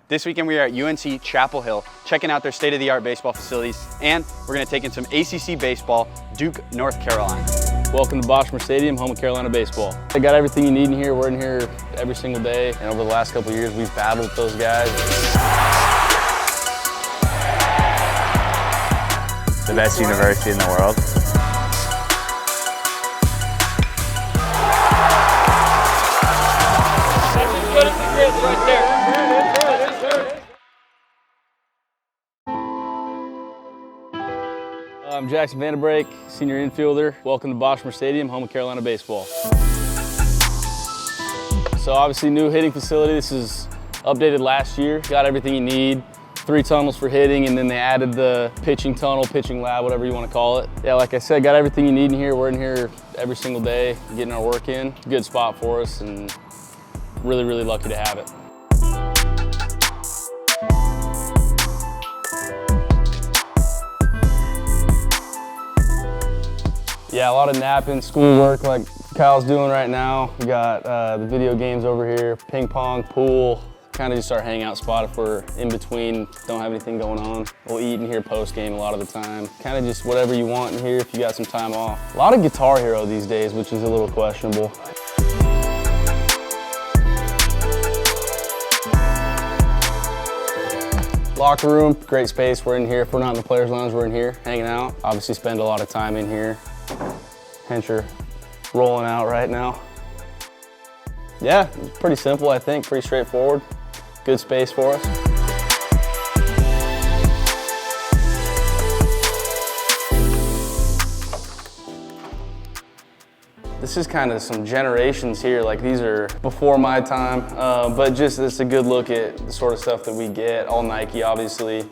This weekend we are at UNC Chapel Hill, checking out their state-of-the-art baseball facilities, and we're gonna take in some ACC baseball, Duke, North Carolina. Welcome to Boschmer Stadium, home of Carolina baseball. I got everything you need in here. We're in here every single day, and over the last couple of years, we've battled with those guys. The best university in the world. Right there. I'm Jackson Vanderbrake, senior infielder. Welcome to Boschmer Stadium, home of Carolina baseball. So obviously new hitting facility. This is updated last year. Got everything you need. 3 tunnels for hitting, and then they added the pitching tunnel, pitching lab, whatever you want to call it. Yeah, like I said, got everything you need in here. We're in here every single day, getting our work in. Good spot for us, and really, really lucky to have it. Yeah, a lot of napping, schoolwork like Kyle's doing right now. We got the video games over here, ping pong, pool, kind of just our hangout spot if we're in between, don't have anything going on. We'll eat in here post-game a lot of the time. Kind of just whatever you want in here if you got some time off. A lot of Guitar Hero these days, which is a little questionable. Locker room, great space. We're in here. If we're not in the players' lounge, we're in here hanging out. Obviously spend a lot of time in here. Hencher rolling out right now. Yeah, it's pretty simple, I think, pretty straightforward. Good space for us. This is kind of some generations here, like these are before my time, but just it's a good look at the sort of stuff that we get. All Nike, obviously,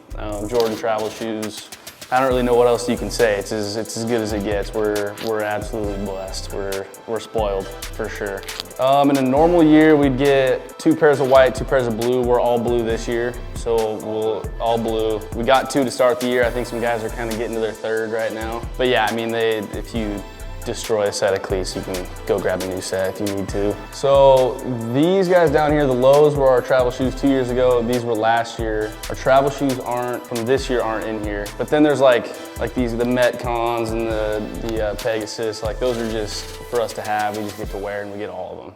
Jordan travel shoes. I don't really know what else you can say. It's as good as it gets. We're absolutely blessed. We're spoiled for sure. In a normal year, we'd get 2 pairs of white, 2 pairs of blue. We're all blue this year, so we'll all blue. We got 2 to start the year. I think some guys are kind of getting to their 3rd right now. But yeah, I mean, if you destroy a set of cleats, you can go grab a new set if you need to. So these guys down here, the lows were our travel shoes 2 years ago. These were last year. Our travel shoes from this year aren't in here. But then there's like these, the Metcons and the Pegasus, like those are just for us to have. We just get to wear and we get all of them.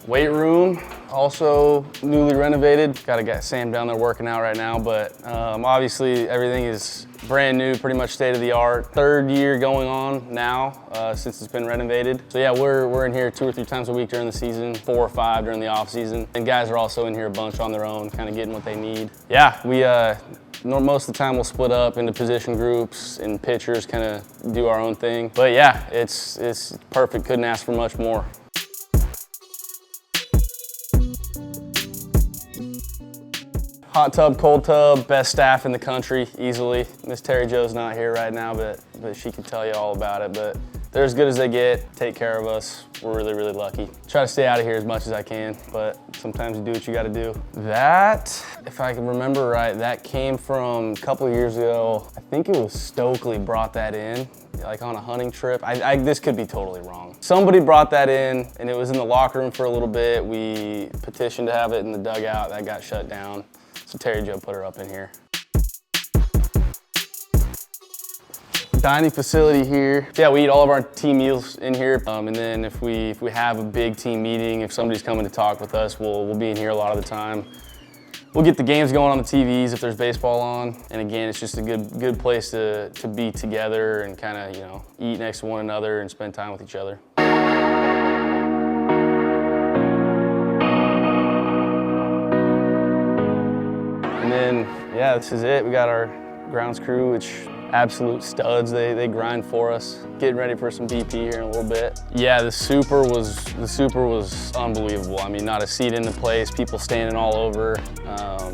Weight room, also newly renovated. Got a guy Sam down there working out right now, but obviously everything is brand new, pretty much state of the art. 3rd year going on now since it's been renovated. So yeah, we're in here 2 or 3 times a week during the season, 4 or 5 during the off season. And guys are also in here a bunch on their own, kind of getting what they need. Yeah, we most of the time we'll split up into position groups and pitchers, kind of do our own thing. But yeah, it's perfect, couldn't ask for much more. Hot tub, cold tub, best staff in the country, easily. Miss Terry Jo's not here right now, but she can tell you all about it. But they're as good as they get, take care of us. We're really, really lucky. Try to stay out of here as much as I can, but sometimes you do what you gotta do. That, if I can remember right, that came from a couple of years ago. I think it was Stokely brought that in, like on a hunting trip. This could be totally wrong. Somebody brought that in, and it was in the locker room for a little bit. We petitioned to have it in the dugout. That got shut down. So Terry Jo put her up in here. Dining facility here. Yeah, we eat all of our team meals in here. And then if we have a big team meeting, if somebody's coming to talk with us, we'll be in here a lot of the time. We'll get the games going on the TVs if there's baseball on. And again, it's just a good place to be together and kind of, you know, eat next to one another and spend time with each other. And then, yeah, this is it. We got our grounds crew, which absolute studs. They grind for us. Getting ready for some BP here in a little bit. Yeah, the super was unbelievable. I mean, not a seat in the place, people standing all over.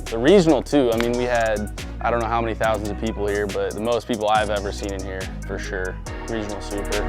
The regional too. I mean, we had, I don't know how many thousands of people here, but the most people I've ever seen in here, for sure. Regional super.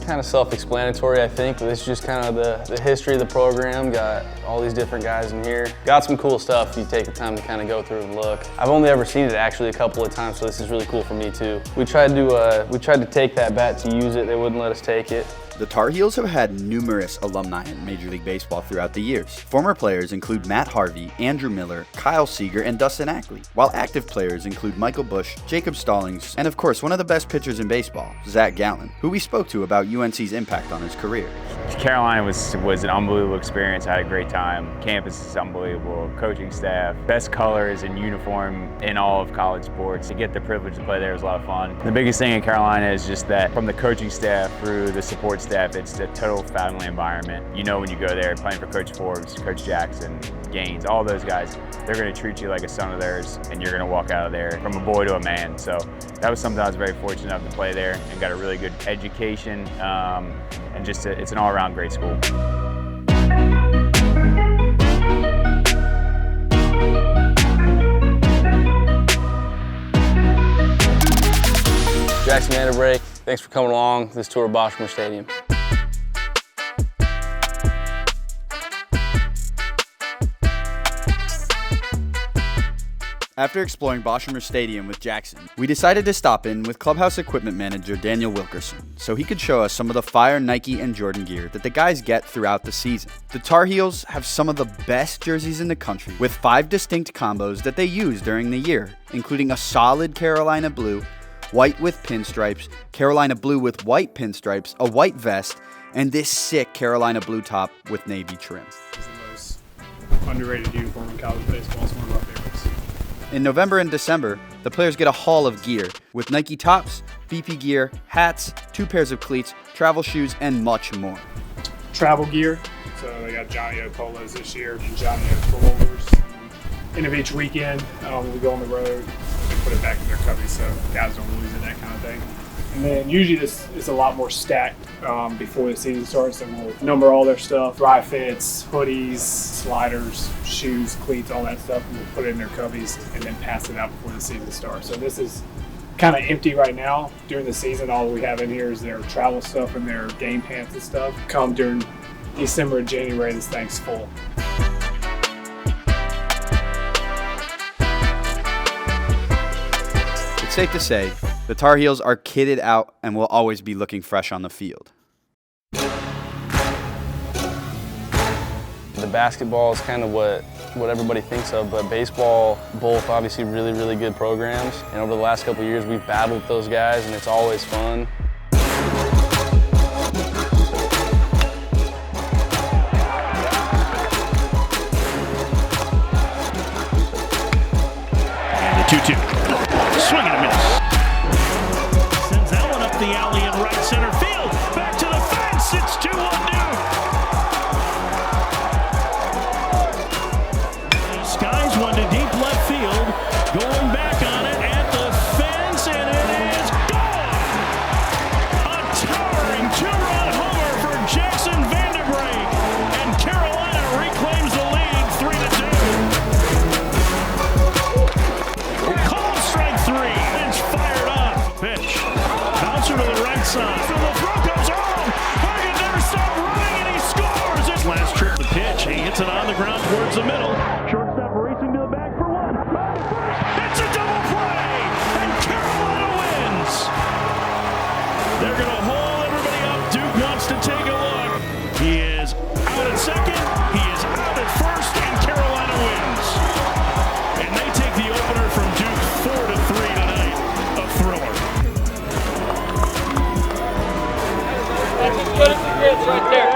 Kind of self-explanatory, I think. This is just kind of the history of the program. Got all these different guys in here. Got some cool stuff if you take the time to kind of go through and look. I've only ever seen it actually a couple of times, so this is really cool for me too. We tried to take that bat to use it. They wouldn't let us take it. The Tar Heels have had numerous alumni in Major League Baseball throughout the years. Former players include Matt Harvey, Andrew Miller, Kyle Seager, and Dustin Ackley, while active players include Michael Bush, Jacob Stallings, and of course one of the best pitchers in baseball, Zach Gallen, who we spoke to about UNC's impact on his career. Carolina was an unbelievable experience. I had a great time. Campus is unbelievable. Coaching staff, best colors and uniform in all of college sports. To get the privilege to play there was a lot of fun. The biggest thing in Carolina is just that from the coaching staff through the support staff, it's a total family environment. You know when you go there playing for Coach Forbes, Coach Jackson, Gaines, all those guys, they're going to treat you like a son of theirs, and you're going to walk out of there from a boy to a man. So that was something I was very fortunate enough to play there and got a really good education, and just it's an all-around great school. Jackson Vanderbrake, thanks for coming along this tour of Boschmer Stadium. After exploring Boschmer Stadium with Jackson, we decided to stop in with clubhouse equipment manager Daniel Wilkerson so he could show us some of the fire Nike and Jordan gear that the guys get throughout the season. The Tar Heels have some of the best jerseys in the country with 5 distinct combos that they use during the year, including a solid Carolina blue, white with pinstripes, Carolina blue with white pinstripes, a white vest, and this sick Carolina blue top with navy trim. It's the most underrated uniform in college baseball. It's one of our favorites. In November and December, the players get a haul of gear with Nike tops, BP gear, hats, 2 pairs of cleats, travel shoes, and much more. Travel gear. So they got Johnny O polos this year and Johnny O pullovers. End of each weekend, when we go on the road, we put it back in their cubbies so guys don't lose it, that kind of thing. And then usually this is a lot more stacked before the season starts, and we'll number all their stuff, dry fits, hoodies, sliders, shoes, cleats, all that stuff, and we'll put it in their cubbies and then pass it out before the season starts. So this is kind of empty right now. During the season, all we have in here is their travel stuff and their game pants and stuff. Come during December and January, this thing's full. It's safe to say, the Tar Heels are kitted out and will always be looking fresh on the field. The basketball is kind of what everybody thinks of, but baseball, both obviously really, really good programs. And over the last couple of years, we've battled with those guys, and it's always fun. And the 2-2. Swing and a miss. Sends that one up the alley in right center field. Back to the fence. It's 2-1 Duke. He skies one to deep left field. Going back on it at the fence, and it is gone. A towering 2-run homer for Jackson Vanderbrake, and Carolina reclaims the lead 3-2. Call strike 3. It's fired up. Pitch. Bouncer to the right side. So the throw comes on. Hagen never stopped running, and he scores. His last trip to pitch. He hits it on the ground towards the middle. Shortstop racing to the bag for 1. It's a double play, and Carolina wins. They're going to hold everybody up. Duke wants to take a look. He is out at second. He is out at first, and Carolina wins. And they take the opener from Duke 4-3 tonight. A thriller. That's as good as it gets right there.